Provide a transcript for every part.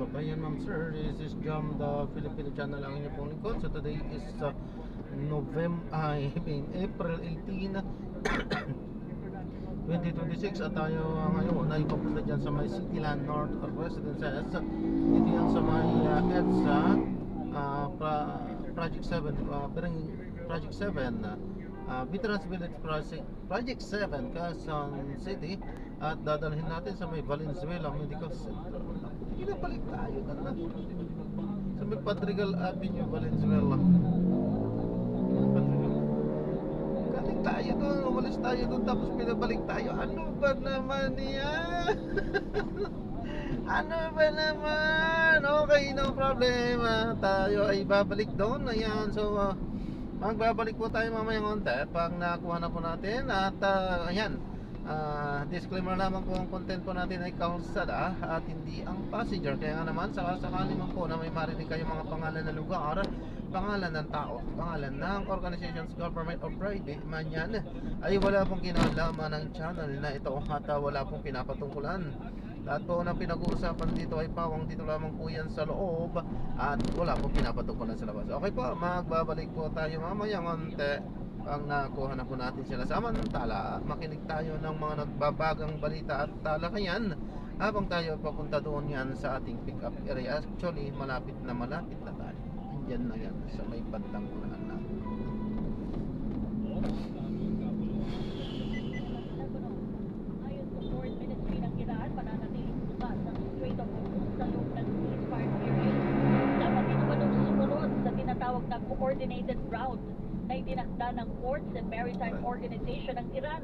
kababayan, ma'am sir. This is Jam, the Filipino channel ang inyong pong lingkod. So today is April 18 2026 at tayo ngayon ay papunta dyan sa may Cityland North Residences. Dito yan sa may EDSA Project 7 Project 7 Veterans Village Project 7 Quezon City, at dadalhin natin sa may Valenzuela Medical Center. Pinabalik tayo na sa may Padrigal Avenue, Valenzuela. Galing tayo doon, umalis tayo doon, tapos pinabalik tayo. Ano ba naman yan? Ano ba naman? Okay, no problema. Tayo ay babalik doon. Ayan, so magbabalik po tayo mamayang onte pag nakuha na po natin. At ayan, disclaimer naman po, ang content po natin ay kalsada at hindi ang passenger. Kaya nga naman, sakali man po na may marinig kayo mga pangalan ng lugar, pangalan ng tao, pangalan ng organizations, government or private man yan, ay wala pong kinalaman ng channel na ito at wala pong pinapatungkulan. Lahat po ng pinag-uusapan dito ay pawang dito lamang po yan sa loob at wala pong pinapatungkulan sa labas. Okay po, magbabalik po tayo mamayang onte pag nakuha na po natin sila. Samantala, makinig tayo ng mga nagbabagang balita at talakayan habang tayo papunta doon yan sa ating pick up area. Actually, malapit na tayo. Andyan na yan sa may bandang unahan na. Ayon sa Foreign Ministry ng Iran, mananatiling bukas ang Strait of Hormuz sa loob ng ceasefire period. Dapat ito manong sumunod sa tinatawag na coordinated route na itinakda ng Ports and Maritime Organization ng Iran.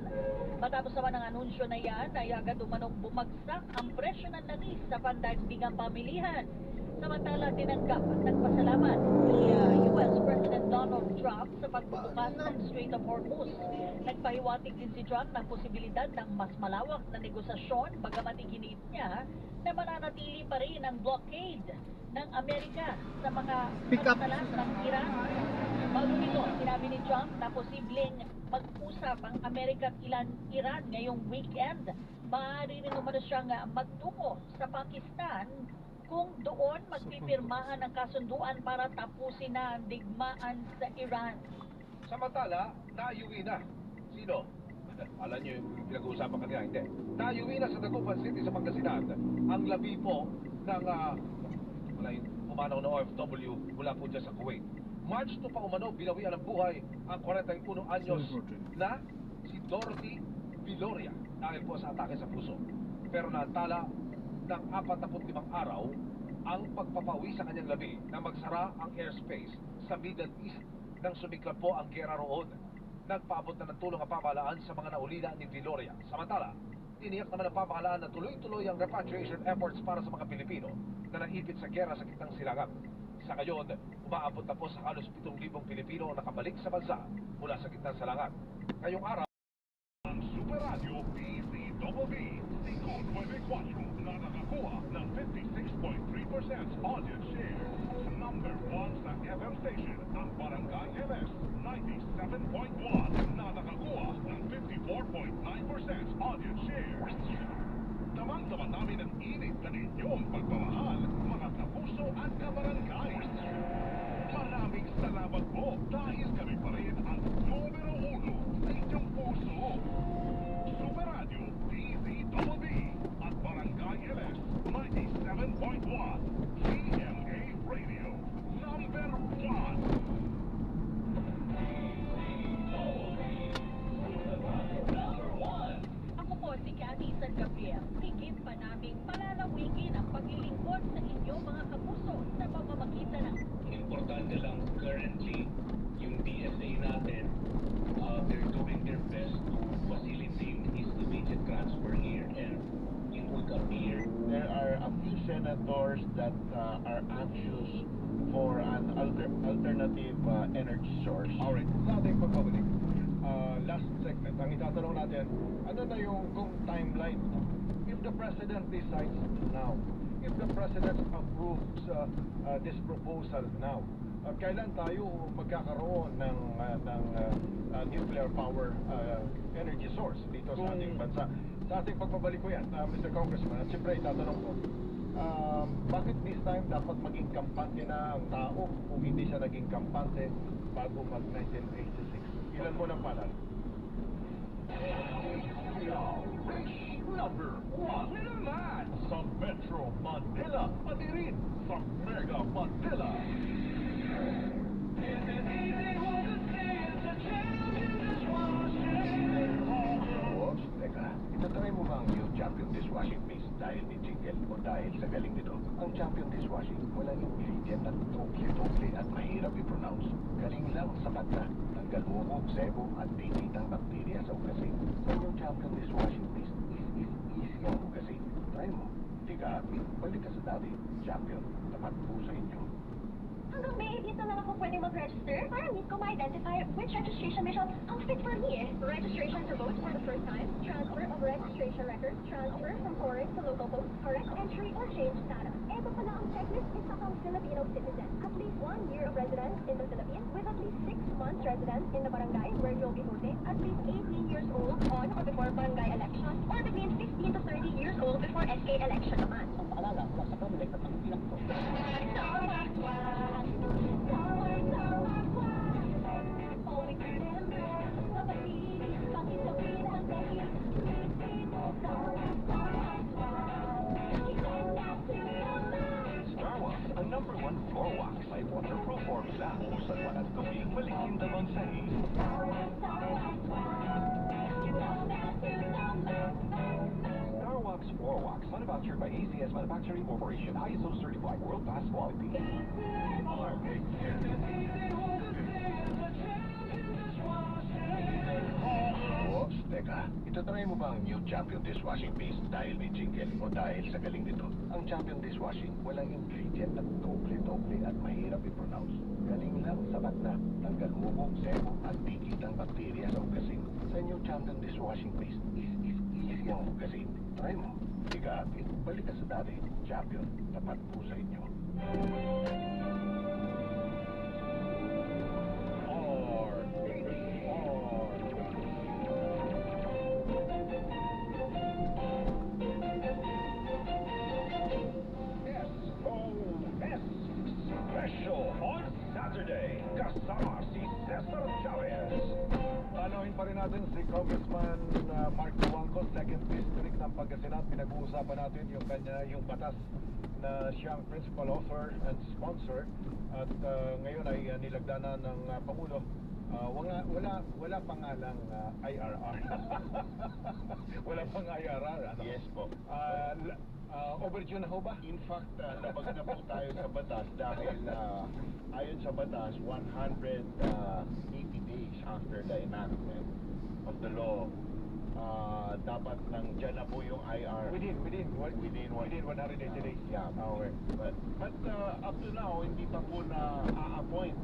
Matapos naman ang anunsyo na yan, ay agad umanong bumagsak ang presyo ng langis sa pandaigdigang pamilihan. Samantala, tinanggap at nagpasalamat si US President Donald Trump sa pagbubukas ng Strait of Hormuz. Nagpahiwatig din si Trump ng posibilidad ng mas malawak na negosasyon, bagamat iginiit niya na mananatili pa rin ang blockade ng Amerika sa mga panatalan ng Iran. Bago nito, sinabi ni Trump na posibleng mag-usap ang Amerika at Iran ngayong weekend. Maaari rin naman siyang magtungo sa Pakistan kung doon magpipirmahan ng kasunduan para tapusin na ang digmaan sa Iran. Samantala, nayuwi na. Sino? Alam niyo yung pinag-uusapan kanina, hindi. Nayuwi na sa Dagupan City sa Pangasinan ang labi po ng umanaw na OFW mula po dyan sa Kuwait. March 2 pa umano, binawian ng buhay ang 41 anyos na si Dorothy Viloria dahil po sa atake sa puso. Pero natala ng 45 araw ang pagpapawi sa kanyang labi na magsara ang airspace sa Middle East nang sumiklab po ang gera roon. Nagpaabot na ng tulong ang pamahalaan sa mga naulila ni Viloria. Samantala, tiniyak naman ang pamahalaan na tuloy-tuloy ang repatriation efforts para sa mga Pilipino na naipit sa gera sa gitnang silangan. Sa ngayon, umaabot na po sa halos 7,000 Pilipino na nakabalik sa bansa mula sa gitnang silangan. Ngayong araw, ang Super Radio PCWB 594 na nakakuha ng 56.3% audience share. Number 1 sa FM station, ang Barangay MS 97.1 na nakakuha ng 54.9% audience share. Damang-daman namin ang init na inyong pagmamahal, mga kapuso at kabarangay. Maraming salamat po dahil kami pa rin ang numero 1 sa inyong puso. Super Radio PCWB at Barangay LS 97.1 CMA Radio number 1. Ako po si Cathy San Gabriel. Higit pa naming palalawikin ang paglilingkod sa inyong mga kapuso sa pamamagitan ng importante lang currently yung DSA natin, they're doing their best to facilitate his immediate transfer here, and it would appear there are a few senators that are anxious for an alternative energy source. alright, sa ating pagbabalik, last segment, ang itatanong natin, ano na yung kung timeline? If the President decides now, if the President approves this proposal now, kailan tayo magkakaroon ng nuclear power energy source dito sa ating bansa? Sa ating pagbabalik ko yan, Mr. Congressman, at siyempre itatanong ko, bakit di time, dapat maging kampante na ang tao kung hindi siya naging kampante bago mag-1986. Ilan mo ng palad? Number 1 naman sa Metro Manila, pati rin sa Mega Manila. Oops, teka. Itatry mo ba ang new Champion Dishwashing Paste dahil ni Jingle o dahil sa galing nito? Ang Champion Dishwashing, walang ingredient na doble-doble at mahirap i-pronounce. Galing lang sapat na. Tanggal umog, sebo at tinitang bakterya sa ugasin. Sa new Champion Dishwashing Paste, is easy ang ugasin. Try mo. Di ka happy, balik ka sa dati. Champion, tapat po sa inyo. Hanggang May 8 na lang ako pwede mag-register para meet ko ma-identify which registration mission ang fit for me. Registration to vote for the first time, transfer of registration records, transfer from foreign to local vote, correct entry or change status. Ito pala ang checklist isa kang Filipino citizen. At least 1 year of residence in the Philippines with at least 6 months residence in the barangay where you'll be voting, at least 18 years old on or before barangay election, or between 15 to 30 years old before SK election naman. Ang paalala, huwag sa pamilig at ang bilang ko. Starwax, ang number 1 floor wax. May waterproof formula. Buksan man at tubig, malikin damang sahig. Starwax floor wax, manufactured by ACS Manufacturing Corporation, ISO certified world-class quality. Oops, teka. Itatry mo ba ang new Champion Dishwashing Paste dahil may Jingle o dahil sa galing nito? Ang Champion Dishwashing, walang ingredient na doble-doble at mahirap i-pronounce. Galing lang, sapat na. Tanggal umog, sebo at tikitang bakterya sa ugasin. Sa new Champion Dishwashing Paste, is easy ang ugasin. Try mo. Di ka happy, balik ka sa dati. Champion, tapat po sa inyo. SOS Special on Saturday. Kasama si Cesar Chavez. Tanungin pa rin natin si Congressman Mark Duangco, 2nd District ng Pangasinan. Pinag-uusapan natin yung batas na siyang principal author and sponsor at ngayon ay nilagdanan ng Pangulo. Wala pangalang IRR. Wala pang IRR. Ano? Yes po. Overdue na ho ba? In fact, labag na po tayo sa batas dahil ayon sa batas, 180 days after the enactment of the law, dapat nandiyan na po yung IR. Within 180 days. Yeah. Okay. But up to now, hindi pa po na a-appoint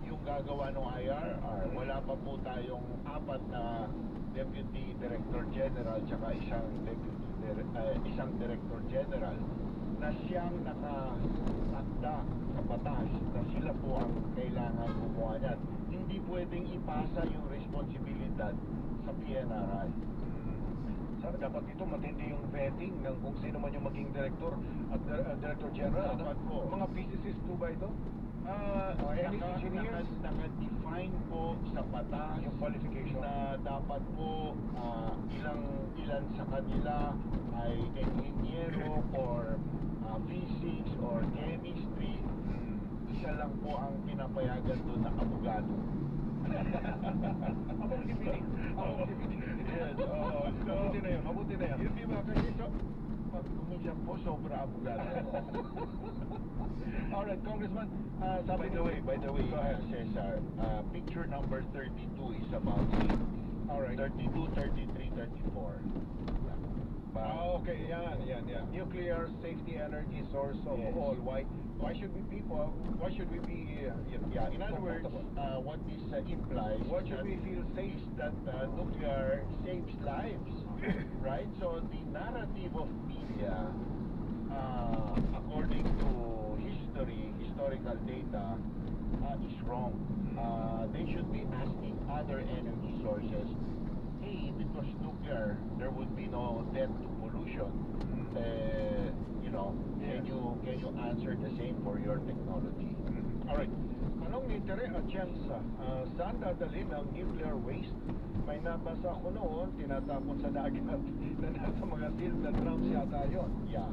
yung gagawa ng IRR. Wala pa po tayong 4 na Deputy Director General tsaka isang Director General na siyang nakatakda sa batas na sila po ang kailangan gumawa niyan. Hindi pwedeng ipasa yung responsibilidad sa PNRI. Dapat dito matindi yung vetting ng kung sino man yung maging director at Director General. Dapat po. Mga physicists po ba ito? Any engineers? Naka-define po sa batas Yung qualification. na dapat po ilan sa kanila ay engineero or physics or chemistry. Isa lang po ang pinapayagan doon na abogado. Mabuti na yun. Hindi ba kasi minsan po sobra abogado. Alright, Congressman. By the way, Go ahead. Cesar, picture number 32 is about me. Alright. 32, 33, 34. Okay, yan. Nuclear safety energy source of Yes. all. Why should we be Yeah, in other words, what this implies what should we feel safe? is that nuclear saves lives, right? So the narrative of media, according to historical data, is wrong. They should be asking other energy sources, hey, if it was nuclear, there would be no death to pollution. you know, can you answer the same for your technology? Alright. Anong nitere at tsansa saan dadalhin ang nuclear waste? May nabasa ko noon, tinatapon sa dagat na nasa mga sealed na drums yata yun. Yeah.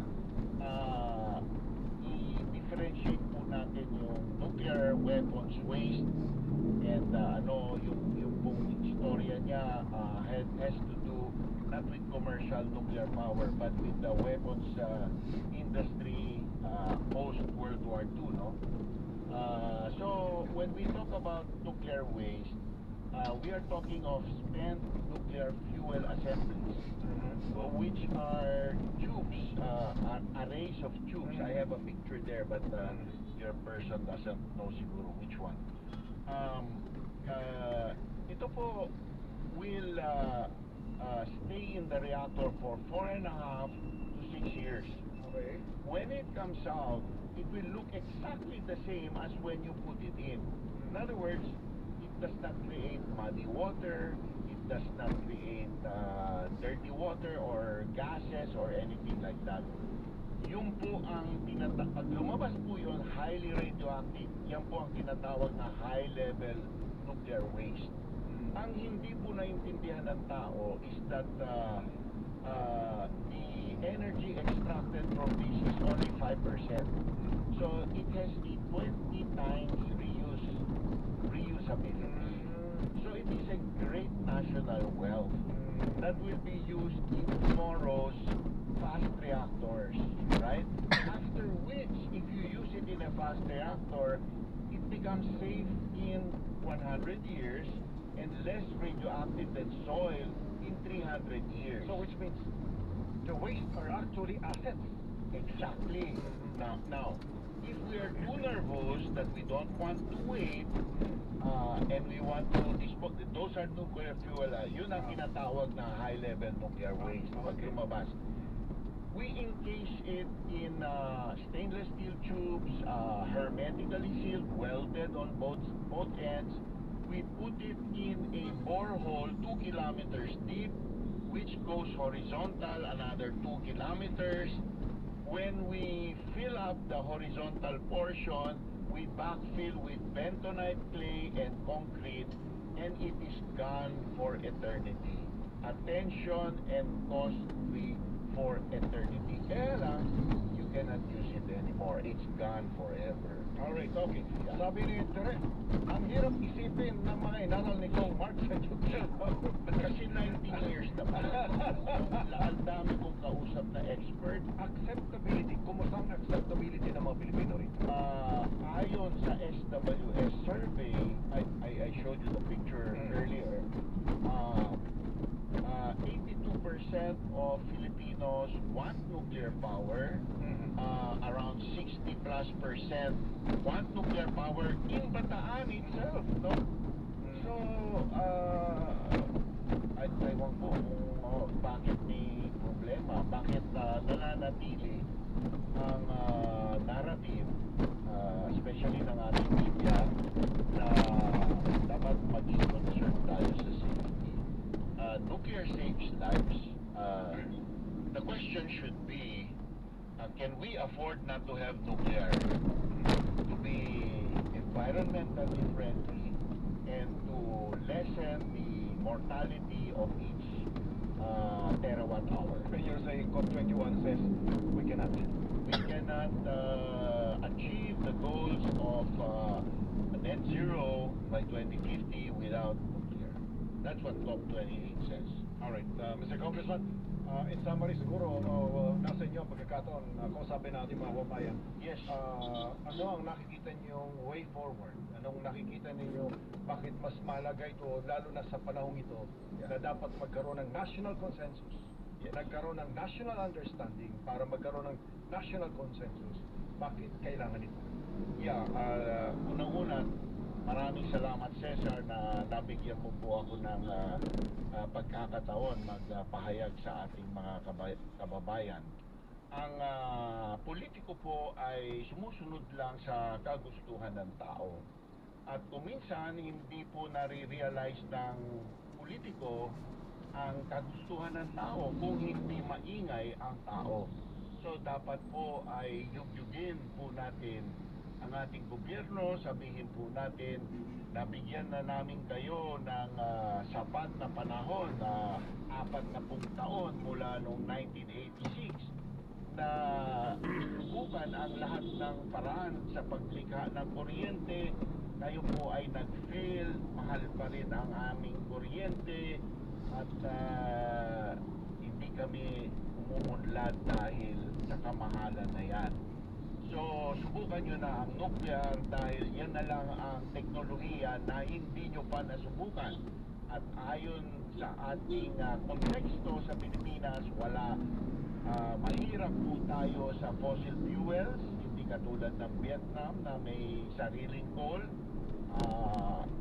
I-differentiate po natin yung nuclear weapons waste and yung pong istorya niya has to do not with commercial nuclear power but with the weapons industry post World War II, no? So when we talk about nuclear waste, we are talking of spent nuclear fuel assemblies, which are tubes, arrays of tubes. I have a picture there, but your person doesn't know siguro which one. Ito po will stay in the reactor for 4.5 to 6 years. Okay. When it comes out, it will look exactly the same as when you put it in. In other words, it does not create muddy water, it does not create dirty water or gases or anything like that. Yung po ang pag lumabas po yun, highly radioactive. Yan po ang tinatawag na high level nuclear waste. Ang hindi po naintindihan ng tao is that the energy extracted from this is only 5%. So it has a 20 times reusability. So it is a great national wealth that will be used in tomorrow's fast reactors, right? After which, if you use it in a fast reactor, it becomes safe in 100 years and less radioactive than soil in 300 years. So which means the waste are actually assets. Exactly. Now, if we are too nervous that we don't want to wait and we want to dispose, those are nuclear fuel, yun ang tinatawag na high-level nuclear waste pag lumabas. We encase it in stainless steel tubes, hermetically sealed, welded on both ends. We put it in a borehole 2 kilometers deep, which goes horizontal another 2 kilometers. When we fill up the horizontal portion, we backfill with bentonite clay and concrete, and it is gone for eternity. Attention and cost-free for eternity. Kaya lang, you cannot use it anymore. It's gone forever. Alright, okay. Sabi ni Tere, ang hirap isipin ng mga inaral ni Kong Mark sa nuclear power. Kasi 19 years na pa. Ang dami kong kausap na expert. Acceptability, kumusta ang acceptability ng mga Pilipino rito? Ayon sa SWS survey, I showed you the picture earlier, 82% of Filipinos want nuclear power. Around 60+% want nuclear power in Bataan itself, no? So, ewan ko kung bakit may problema, bakit nananatili ang narrative, especially ng ating media, na dapat maging concerned tayo sa safety. Nuclear saves lives. The question should be, can we afford not to have nuclear to be environmentally friendly and to lessen the mortality of each terawatt hour? And you're saying COP21 says we cannot. We cannot achieve the goals of net zero by 2050 without nuclear. That's what COP28 says. Alright, Mr. Congressman, in summary siguro, nasa inyo ang pagkakataon, kausapin natin mga kababayan. Yes. Ano ang nakikita niyong way forward? Anong nakikita ninyo, bakit mas mahalaga ito, lalo na sa panahong ito, na dapat magkaroon ng national consensus, nagkaroon ng national understanding para magkaroon ng national consensus? Bakit kailangan ito? Yeah, unang-una, maraming salamat Cesar na nabigyan mo po ako ng pagkakataon magpahayag sa ating mga kababayan. Ang politiko po ay sumusunod lang sa kagustuhan ng tao. At kuminsan hindi po nare-realize ng politiko ang kagustuhan ng tao kung hindi maingay ang tao. So dapat po ay yugyugin po natin ang ating gobyerno, sabihin po natin na bigyan na namin kayo ng sapat na panahon na 40 taon mula noong 1986 na subukan ang lahat ng paraan sa paglikha ng kuryente. Kayo po ay nag-fail, mahal pa rin ang aming kuryente at hindi kami umuunlad dahil sa kamahalan na yan. So, subukan nyo na ang nuclear dahil yan na lang ang teknolohiya na hindi nyo pa nasubukan. At ayon sa ating konteksto sa Pilipinas, mahirap po tayo sa fossil fuels, hindi katulad ng Vietnam na may sariling coal.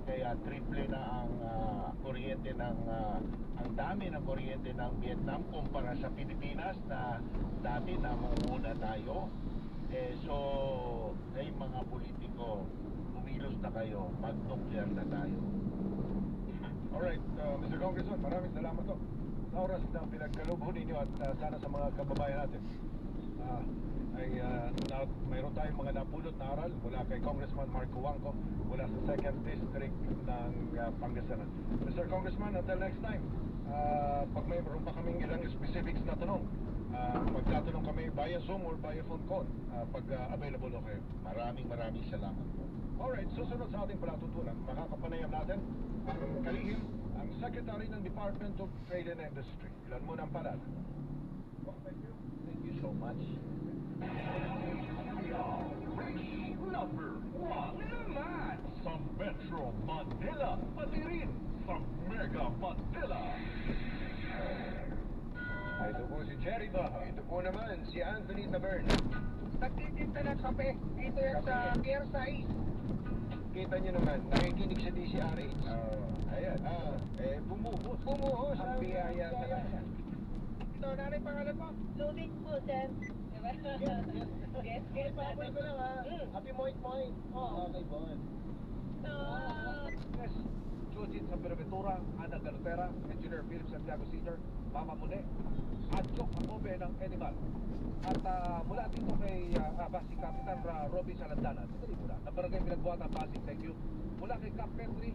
Kaya triple na ang kuryente ng ang dami ng kuryente ng Vietnam kumpara sa Pilipinas na dati namumuna tayo. So, kay mga politiko, umilos na kayo, mag-nuclear na tayo. Alright, Mr. Congressman, maraming salamat po sa oras na pinagkalubho ninyo at sana sa mga kababayan natin. Mayroon tayong mga napulot na aral mula kay Congressman Marco Wangco mula sa 2nd District ng Pangasinan. Mr. Congressman, until next time, pag mayroon pa kaming ilang specifics na tanong, magtatanong kami via Zoom or via phone call pag available o kayo. Maraming salamat po. Alright, susunod sa ating palatutunan, makakapanayam natin ang kalihim, ang Secretary ng Department of Trade and Industry. Ilan mo ng palad? Thank you so much. Number 1 naman sa Metro Manila, pati rin sa Mega Manila. Ito po si Cherry Baha. Ito po naman si Anthony Tabern. Nagtitinda ng kape. Dito yan sa Pier 6. Kita nyo naman, nakikinig sa DCRH. Ayan. Bumuhos. Bumuhos. Ang biyaya talaga. Ito, nanay pangalan mo? Loading po, Sen. Diba? Yes. Papoy ko lang ha. Happy Moit. Okay, Bon. Yes. Judith sa Benaventura, Ana Galutera, Engineer Philip Santiago Sr., Mama Mune, at Chok Akobe ng Animal. At mula dito kay si Kapitan Robby Salandana, sandali muna, ng Barangay Pinagbuhatan, Pasig, thank you. Mula kay Cap Petri,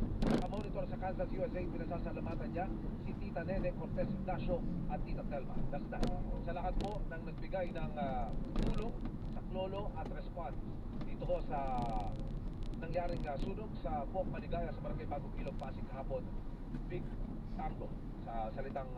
monitor sa Kansas, USA, pinasasalamatan niya si Tita Nene Cortez Ignacio at Tita Telma Dasda. Sa lahat po ng nagbigay ng tulong, saklolo at response dito ho sa nangyaring sunog sa Pok Maligaya sa Barangay Bagong Ilog, Pasig kahapon. Big tango sa salitang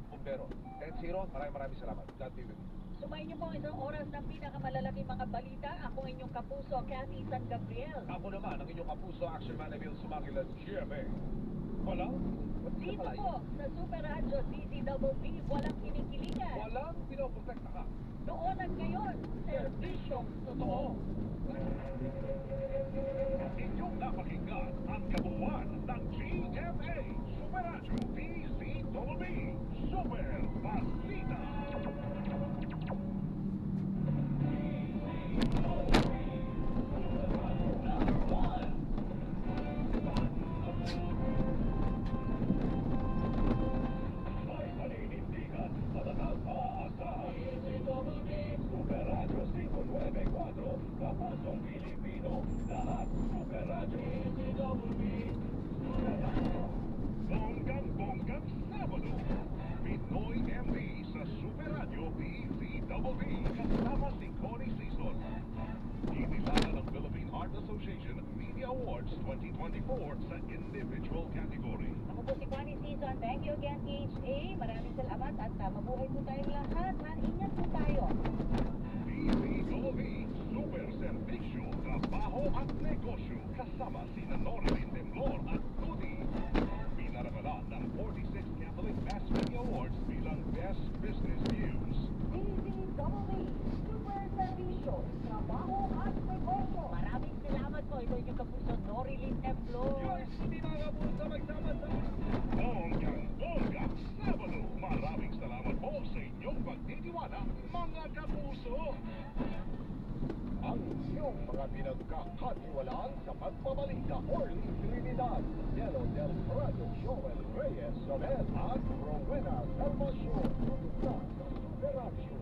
bumbero. 10-0, maraming salamat. God be with you. Sumayin niyo po ang isang oras ng pinakamalalaking mga balita. Ako ang inyong kapuso, Cathy San Gabriel. Ako naman, ang inyong kapuso, Action Man Emil Sumagilan, GMA. Walang Dito po sa Super Radio DZWB, walang kinikilingan. Walang pinoprotekta ka. Noon at ngayon, serbisyong totoo. Inyong napakinggan ang kabuuan ng GMA Super Radio DZWB Super Balita. May paninindigan, matatag maaasahan. Super Radio 594, kapasong Pilipino, lahat Super Radio DZWB. Bonggang-bonggang Sabado, Pinoy MD sa Super Radio DZWB kasama si Connie Season. Inilala ng Philippine Heart Association Media Awards 2024 sa individual category. Ako po si Connie Season. Thank you again, PHA. Maraming salamat at mabuhay po tayong lahat. Ingat po tayo. DZWB Super Servicio, Trabaho at Negosyo kasama si Norilyn Temblor at Rudy. Pinaragalan ng 46th Catholic Mass Media Awards bilang Best Business News. DZWB Super Servicio, Trabaho at Negosyo. Maraming salamat po. Ito yung kapuso, Norilyn Temblor. Yours, hindi makakapusa magsama-sama. Bonggang-bongga Sabado. Maraming salamat po sa inyong pagtitiwala, mga kapuso. Ang iyong mga pinagkakatiwalaan sa pagbabalita, Orly Trinidad, Delo del Prado, Joel Reyes Soler, at Rowena Salvacion, sa Super Radio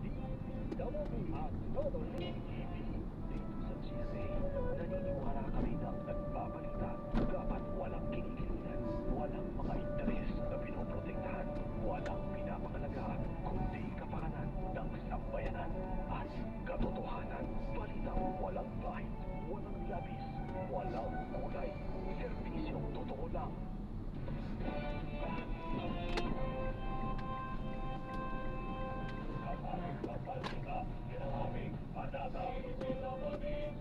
at Todo TV. Dito sa GMA, naniniwala kami na nagbabalita. Dapat walang kinikilingan, walang mga interes na pinoprotektahan, walang pinapangalagaan, kundi kapakanan ng sambayanan at katotohanan. Balitang walang bahid, walang labis, walang kulay. Serbisyong totoo lang. Kapal kita, aming panata.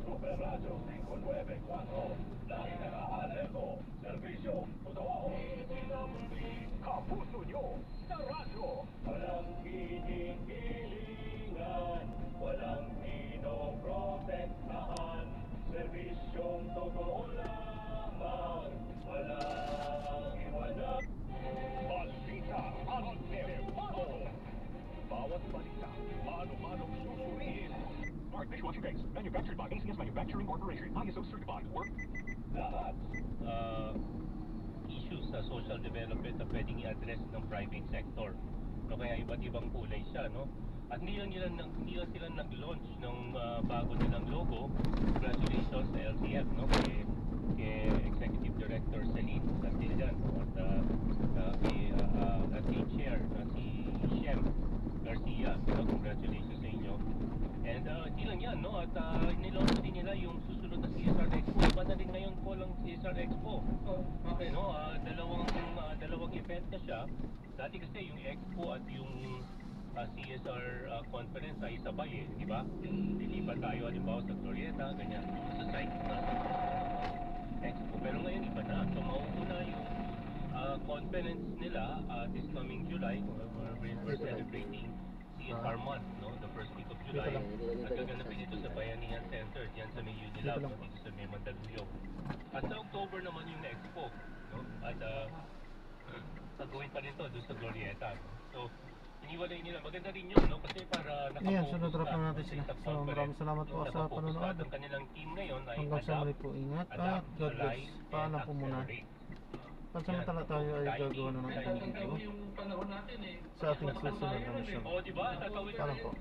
Super Radio 594, lagi naka-alerto. Servisyo, totoo. Kapuso nyo sa radyo. Walang hinihilingan, walang pinoprotektahan. Servisyong totoo lamang, walang iwanan. Balita ang Nevado. Bawat balita, mano-manong susuriin. Mark Dishwashing Base, manufactured by ACS Manufacturing Corporation, ISO certified. Work. Lahat. Issues sa social development na pwedeng i-address ng private sector. No, kaya iba't ibang kulay siya, no? At hindi lang sila nag-launch ng bago nilang logo. Congratulations sa LCF, no? Kay Executive Director Celine Santillan, no? At kay Chair na si Shem Garcia, no? Congratulations sa inyo. And hindi lang yan, no? At nilaunch din nila yung susunod na CSR Expo. Iba na rin ngayon po lang CSR Expo. Okay. No? Dalawang event na siya. Dati kasi yung Expo at yung CSR conference ay sabay di ba? Lilipat tayo halimbawa sa Glorieta, ganyan, sa site na Expo. Pero ngayon iba na. So mauuna yung conference nila this coming July. We're celebrating CSR month, no? The first week of July. At gaganapin ito sa Bayanihan Center, diyan sa may Unilab, no? Dito sa may Mandaluyong. At sa October naman yung Expo, no? At gagawin pa rin to doon sa Glorieta, no? So iniwalay nila. Maganda rin yun, no? Kasi para nakapokus Ayan, sunod drop na natin sila. So maraming salamat po sa panonood. Ang kanilang team ngayon ay Hanggang sa muli po, ingat at God bless. Paalam po muna. Pansamantala tayo ay gagawa na ng video sa ating susunod na mission. O, diba? Tatawid Paalam po.